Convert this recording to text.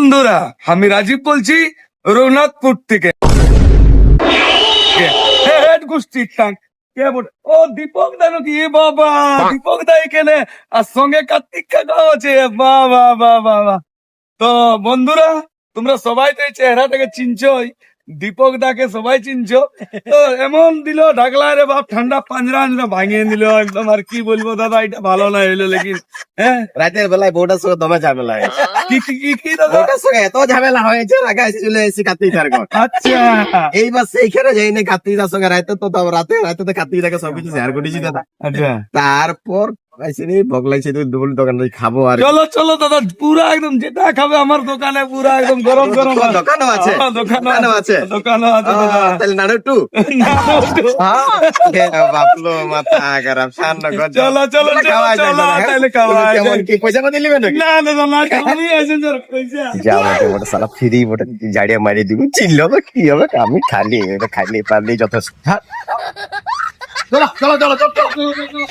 বন্ধুরা, আমি রাজীব বলছি রঘুনাথপুর থেকে। গোষ্ঠীর টাং কে বলে? ও দীপক দা নাকি? এ বাবা, দীপক দা এখানে, আর সঙ্গে কার্তিক কাকাও আছে। বাবা বাবা বাবা। তো বন্ধুরা, তোমরা সবাই তো এই চেহারাটাকে চিনছই, দীপক দাকে সবাই চিনছো। তো এমন দিল ঢাকলা রে বাপ, ঠান্ডা পাঞ্জরা ভাঙিয়ে দিল একদম। আর কি বলবো দাদা, এটা ভালো না হইলো। লেকিন হ্যাঁ, রাতের বেলায় বউটার সঙ্গে দমে ঝামেলা হয়েছে। কি কি কি কি দাদা? বউটার সঙ্গে এত ঝামেলা হয়েছে, রাখা চলে এসেছি কার্তিকদার ঘর। আচ্ছা, এইবার সেইখানে যাইনি কার্তিকদার সঙ্গে রাতে তো রাতে তো কার্তিকদাকে সবকিছু শেয়ার করেছি দাদা। আচ্ছা, তারপর ভোগ লাগছে, দুপুর দোকান খাবো। আর চলো চলো দাদা, পুরা একদম যেটা খাবে আমার দোকানে, পুরা একদম গরম গরম। তোমার দোকানও আছে? হ্যাঁ, দোকানও আছে, দোকানও আছে দাদা। তাহলে নাড়ু একটু বাপলো মাথা খারাপ। চলো চলো চলো, তাহলে খাওয়া কেমন কি পয়সা করে দিলিবে নাকি? না দাদা, না খাওয়ানি আছে স্যার, পয়সা। যাবো ওটা সালা ফ্রি, ওটা জাড়িয়ে মারিয়ে দিব। চিনলো তো কি হবে, আমি খালি এটা খাইলে পারলেই যথেষ্ট। চলো চলো চলো চলো।